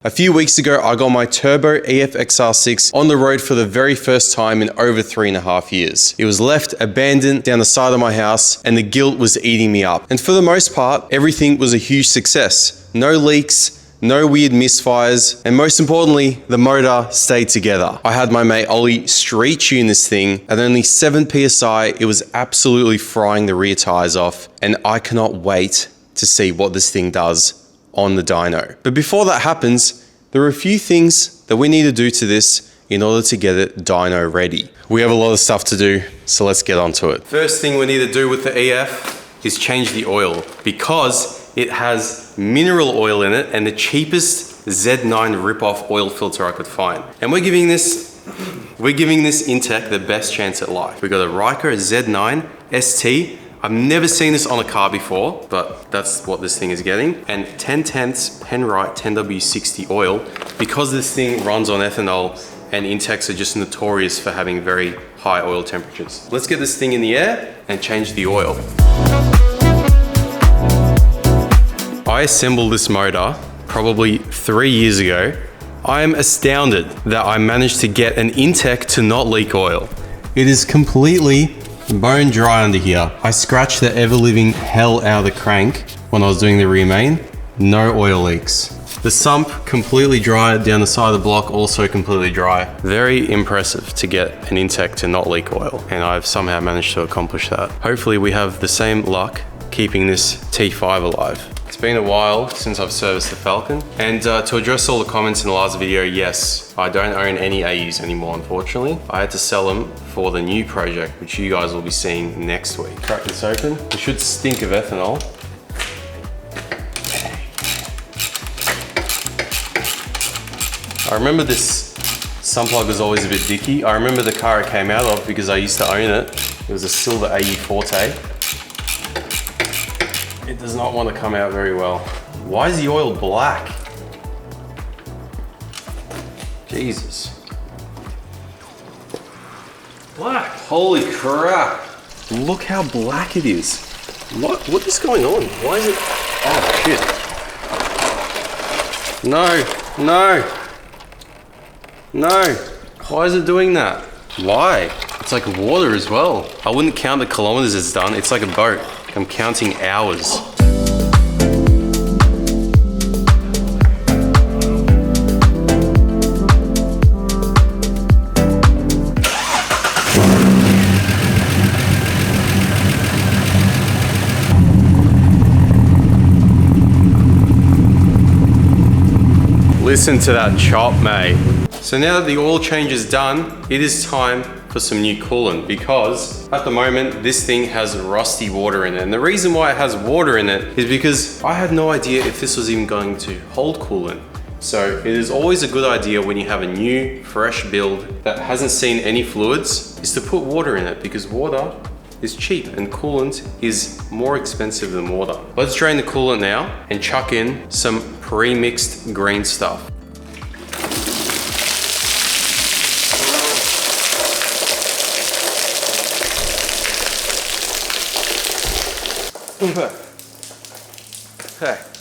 A few weeks ago, I got my Turbo EF XR6 on the road for the very first time in over 3.5 years. It was left abandoned down the side of my house and the guilt was eating me up. And for the most part, everything was a huge success. No leaks, no weird misfires, and most importantly, the motor stayed together. I had my mate Ollie street tune this thing. At only 7 PSI, it was absolutely frying the rear tires off, and I cannot wait to see what this thing does on the dyno. But before that happens, there are a few things that we need to do to this in order to get it dyno ready. We have a lot of stuff to do, so let's get onto it. First thing we need to do with the EF is change the oil because it has mineral oil in it and the cheapest Z9 rip-off oil filter I could find. And we're giving this Intech the best chance at life. We got a Riker Z9 ST. I've never seen this on a car before, but that's what this thing is getting. And 10/10ths Penrite 10W60 oil, because this thing runs on ethanol and Intechs are just notorious for having very high oil temperatures. Let's get this thing in the air and change the oil. I assembled this motor probably 3 years ago. I am astounded that I managed to get an Intech to not leak oil. It is completely bone dry under here. I scratched the ever-living hell out of the crank when I was doing the rear main. No oil leaks. The sump completely dry, down the side of the block also completely dry. Very impressive to get an Intech to not leak oil, and I've somehow managed to accomplish that. Hopefully we have the same luck keeping this T5 alive. It's been a while since I've serviced the Falcon, and to address all the comments in the last video, yes, I don't own any AUs anymore, unfortunately. I had to sell them for the new project, which you guys will be seeing next week. Crack this open. It should stink of ethanol. I remember this sump plug was always a bit dicky. I remember the car it came out of because I used to own it. It was a silver AU Forte. It does not want to come out very well. Why is the oil black? Jesus. Black, holy crap. Look how black it is. What is going on? Why is it, oh shit. No. Why is it doing that? Why? It's like water as well. I wouldn't count the kilometers it's done. It's like a boat. I'm counting hours. Listen to that chop, mate. So now that the oil change is done, it is time for some new coolant, because at the moment this thing has rusty water in it. And the reason why it has water in it is because I had no idea if this was even going to hold coolant. So it is always a good idea when you have a new, fresh build that hasn't seen any fluids, is to put water in it, because water is cheap and coolant is more expensive than water. Let's drain the coolant now and chuck in some pre-mixed green stuff. Okay.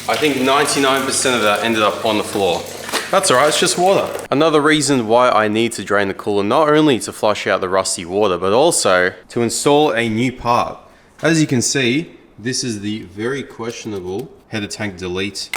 I think 99% of that ended up on the floor. That's all right, it's just water. Another reason why I need to drain the coolant, not only to flush out the rusty water, but also to install a new part. As you can see, this is the very questionable header tank delete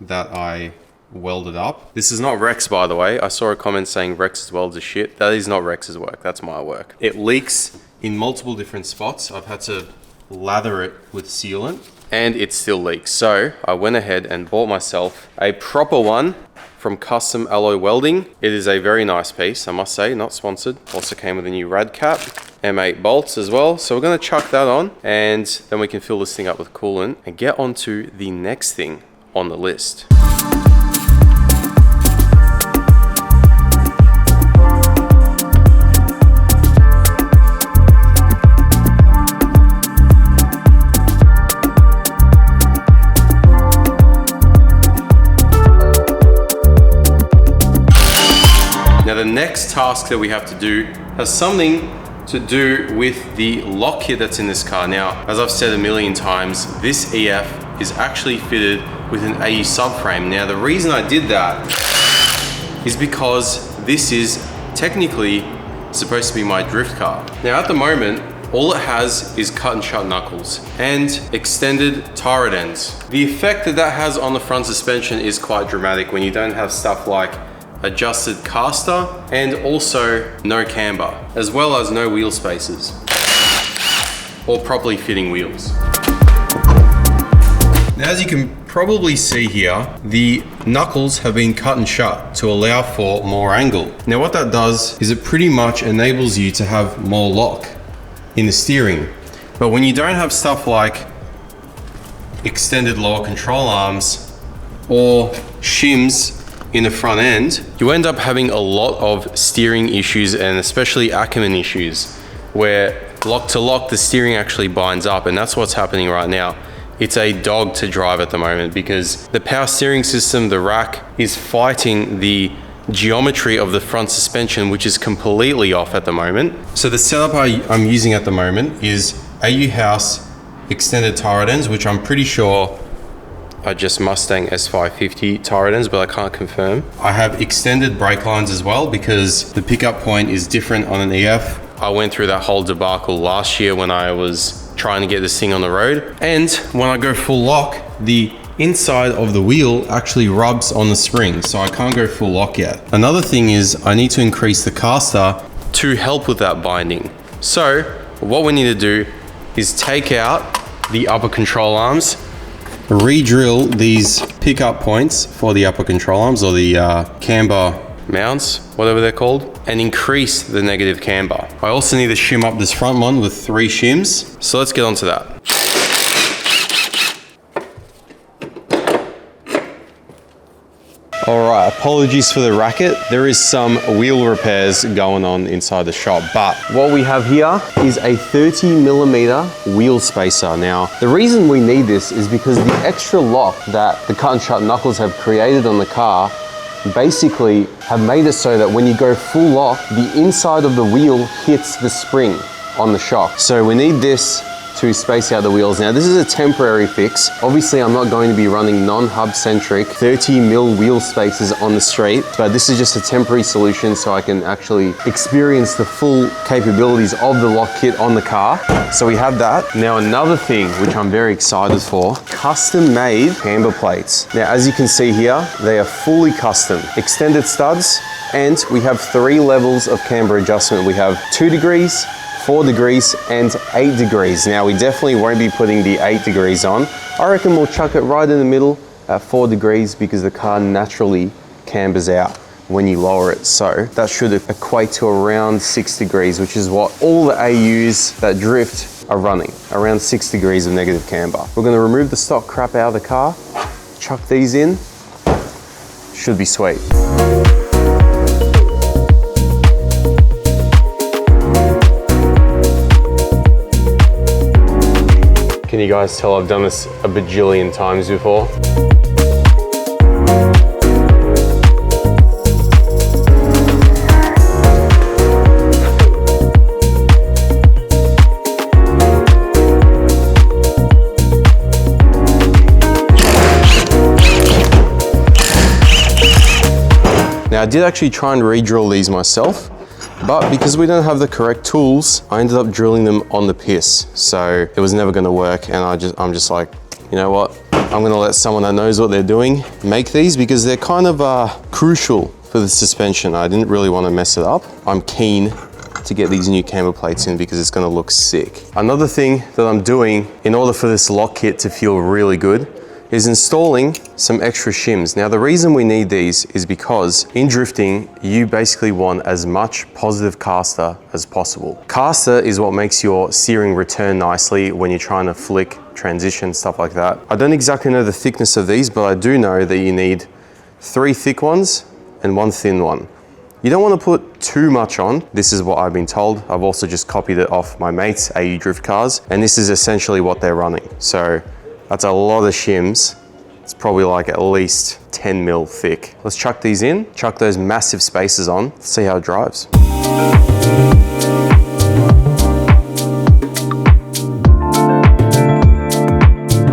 that I welded up. This is not Rex, by the way. I saw a comment saying Rex's welds are shit. That is not Rex's work, that's my work. It leaks in multiple different spots. I've had to lather it with sealant and it still leaks. So I went ahead and bought myself a proper one from Custom Alloy Welding. It is a very nice piece, I must say, not sponsored. Also came with a new rad cap, M8 bolts as well. So we're gonna chuck that on and then we can fill this thing up with coolant and get onto the next thing on the list. Now the next task that we have to do has something to do with the lock kit that's in this car. Now, as I've said a million times, this EF is actually fitted with an AU subframe. Now the reason I did that is because this is technically supposed to be my drift car. Now at the moment, all it has is cut and shut knuckles and extended turret ends. The effect that that has on the front suspension is quite dramatic when you don't have stuff like adjusted caster and also no camber, as well as no wheel spaces or properly fitting wheels. Now, as you can probably see here, the knuckles have been cut and shut to allow for more angle. Now what that does is it pretty much enables you to have more lock in the steering. But when you don't have stuff like extended lower control arms or shims in the front end, you end up having a lot of steering issues and especially Ackerman issues where lock to lock the steering actually binds up, and that's what's happening right now. It's a dog to drive at the moment because the power steering system, the rack, is fighting the geometry of the front suspension, which is completely off at the moment. So the setup I'm using at the moment is AU House extended turret ends, which I'm pretty sure are just Mustang S550 turret ends, but I can't confirm. I have extended brake lines as well because the pickup point is different on an EF. I went through that whole debacle last year when I was trying to get this thing on the road. And when I go full lock, the inside of the wheel actually rubs on the spring, so I can't go full lock yet. Another thing is I need to increase the caster to help with that binding. So what we need to do is take out the upper control arms, re-drill these pickup points for the upper control arms or the camber mounts, whatever they're called, and increase the negative camber. I also need to shim up this front one with 3 shims. So let's get onto that. Alright, apologies for the racket. There is some wheel repairs going on inside the shop, but what we have here is a 30mm wheel spacer. Now, the reason we need this is because the extra lock that the cut and shut knuckles have created on the car basically have made it so that when you go full lock, the inside of the wheel hits the spring on the shock. So we need this to space out the wheels. Now this is a temporary fix. Obviously I'm not going to be running non-hub centric 30mm wheel spacers on the street, but this is just a temporary solution so I can actually experience the full capabilities of the lock kit on the car. So we have that. Now another thing which I'm very excited for, custom made camber plates. Now as you can see here, they are fully custom. Extended studs, and we have 3 levels of camber adjustment. We have 2 degrees, 4 degrees and 8 degrees. Now we definitely won't be putting the 8 degrees on. I reckon we'll chuck it right in the middle at 4 degrees because the car naturally cambers out when you lower it. So that should equate to around 6 degrees, which is what all the AUs that drift are running, around 6 degrees of negative camber. We're gonna remove the stock crap out of the car, chuck these in, should be sweet. Can you guys tell I've done this a bajillion times before? Now I did actually try and re-drill these myself, but because we don't have the correct tools, I ended up drilling them on the piss. So it was never gonna work, and I'm just like, you know what? I'm gonna let someone that knows what they're doing make these because they're kind of crucial for the suspension. I didn't really wanna mess it up. I'm keen to get these new camber plates in because it's gonna look sick. Another thing that I'm doing in order for this lock kit to feel really good is installing some extra shims. Now the reason we need these is because in drifting, you basically want as much positive caster as possible. Caster is what makes your steering return nicely when you're trying to flick, transition, stuff like that. I don't exactly know the thickness of these, but I do know that you need 3 thick ones and 1 thin one. You don't want to put too much on. This is what I've been told. I've also just copied it off my mates' AU drift cars, and this is essentially what they're running. So that's a lot of shims. It's probably like at least 10mm thick. Let's chuck these in, chuck those massive spacers on, see how it drives.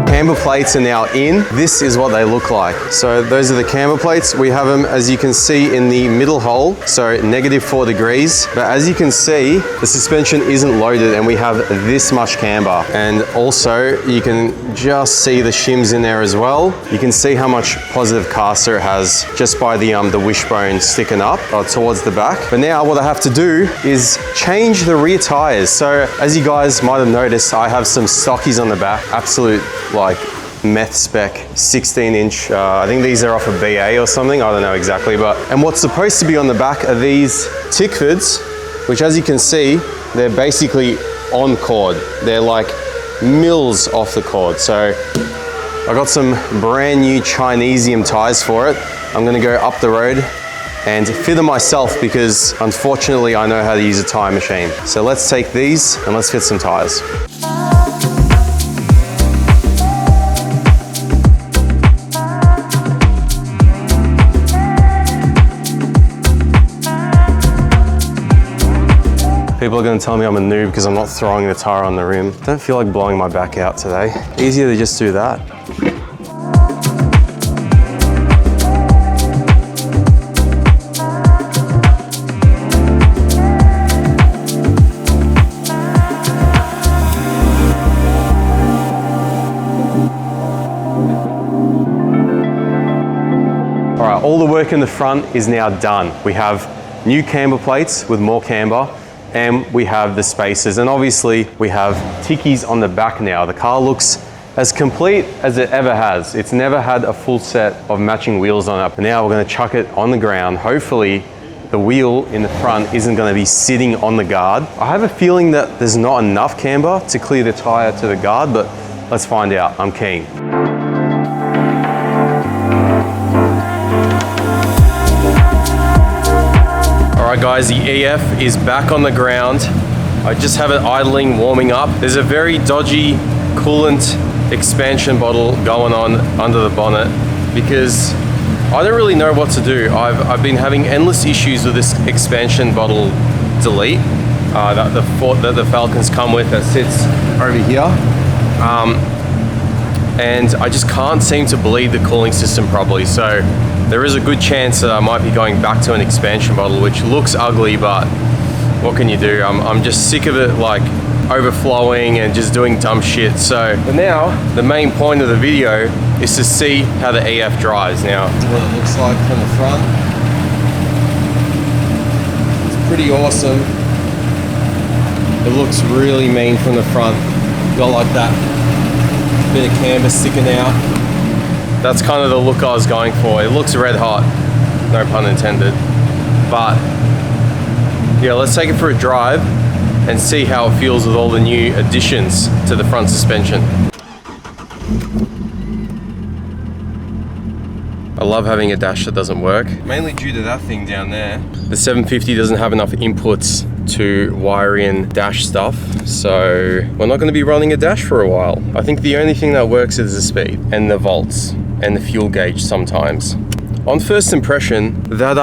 Camber plates are now in, this is what they look like. So those are the camber plates. We have them, as you can see, in the middle hole, so -4 degrees. But as you can see, the suspension isn't loaded and we have this much camber. And also you can just see the shims in there as well. You can see how much positive caster it has just by the wishbone sticking up towards the back. But now what I have to do is change the rear tires. So as you guys might have noticed, I have some stockies on the back, absolute like meth spec 16-inch. I think these are off a BA or something, I don't know exactly. And what's supposed to be on the back are these Tickfords, which as you can see, they're basically on cord. They're like mils off the cord. So I got some brand new Chinesium tires for it. I'm gonna go up the road and fit them myself because unfortunately I know how to use a tire machine. So let's take these and let's fit some tires. People are gonna tell me I'm a noob because I'm not throwing the tire on the rim. Don't feel like blowing my back out today. Easier to just do that. All right, all the work in the front is now done. We have new camber plates with more camber, and we have the spacers, and obviously we have tickies on the back now. The car looks as complete as it ever has. It's never had a full set of matching wheels on it. But now we're gonna chuck it on the ground. Hopefully the wheel in the front isn't gonna be sitting on the guard. I have a feeling that there's not enough camber to clear the tire to the guard, but let's find out. I'm keen. All right guys, the EF is back on the ground. I just have it idling, warming up. There's a very dodgy coolant expansion bottle going on under the bonnet because I don't really know what to do. I've been having endless issues with this expansion bottle delete that the Falcons come with that sits over here. And I just can't seem to bleed the cooling system properly. So there is a good chance that I might be going back to an expansion bottle, which looks ugly, but what can you do? I'm just sick of it like overflowing and just doing dumb shit. So but now the main point of the video is to see how the EF drives. Now, what it looks like from the front. It's pretty awesome. It looks really mean from the front. Got like that bit of camber sticking out. That's kind of the look I was going for. It looks red hot, no pun intended. But yeah, let's take it for a drive and see how it feels with all the new additions to the front suspension. I love having a dash that doesn't work, mainly due to that thing down there. The 750 doesn't have enough inputs to wire in dash stuff, so we're not going to be running a dash for a while. I think the only thing that works is the speed and the volts and the fuel gauge sometimes. On first impression, that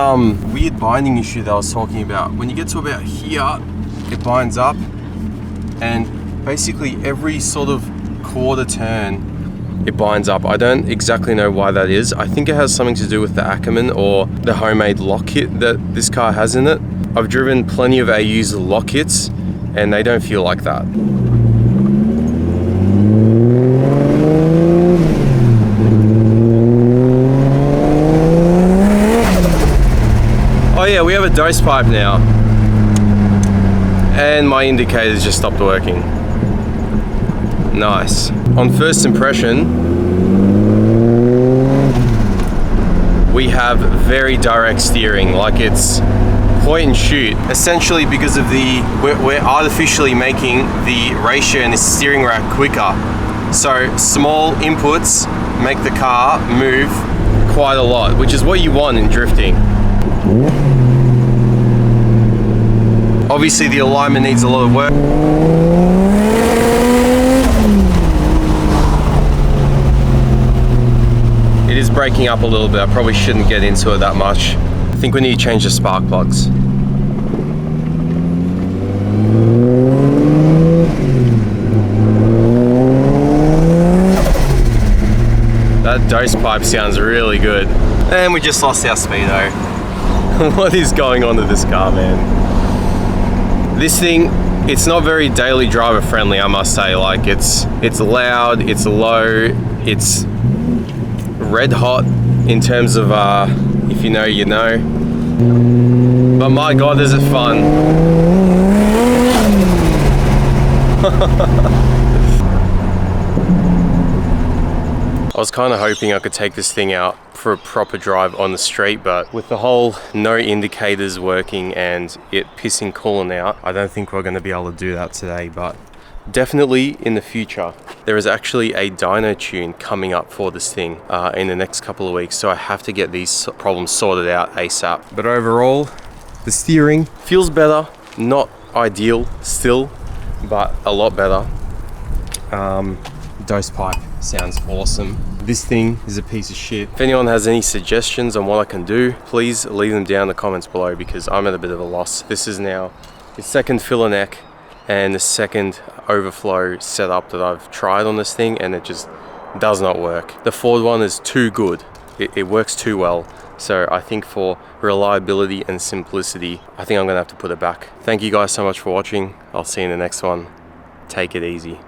weird binding issue that I was talking about, when you get to about here, it binds up, and basically every sort of quarter turn it binds up. I don't exactly know why that is. I think it has something to do with the Ackerman or the homemade lock kit that this car has in it. I've driven plenty of AU's lock kits and they don't feel like that. Oh yeah, we have a dose pipe now. And my indicators just stopped working. Nice. On first impression, we have very direct steering, like it's point and shoot. Essentially because of we're artificially making the ratio in the steering rack quicker. So small inputs make the car move quite a lot, which is what you want in drifting. Obviously the alignment needs a lot of work. It is breaking up a little bit. I probably shouldn't get into it that much. I think we need to change the spark plugs. That dose pipe sounds really good. And we just lost our speedo. What is going on with this car, man? This thing, it's not very daily driver friendly, I must say. Like, it's loud, it's low, it's red hot in terms of if you know, you know. But my God, is it fun. I was kind of hoping I could take this thing out for a proper drive on the street, but with the whole no indicators working and it pissing coolant out, I don't think we're going to be able to do that today, but definitely in the future. There is actually a dyno tune coming up for this thing in the next couple of weeks, so I have to get these problems sorted out ASAP. But overall, the steering feels better, not ideal still, but a lot better. Dose pipe sounds awesome. This thing is a piece of shit. If anyone has any suggestions on what I can do, please leave them down in the comments below, because I'm at a bit of a loss. This is now the second filler neck and the second overflow setup that I've tried on this thing, and it just does not work. The Ford one is too good. It works too well. So I think for reliability and simplicity, I think I'm gonna have to put it back. Thank you guys so much for watching. I'll see you in the next one. Take it easy.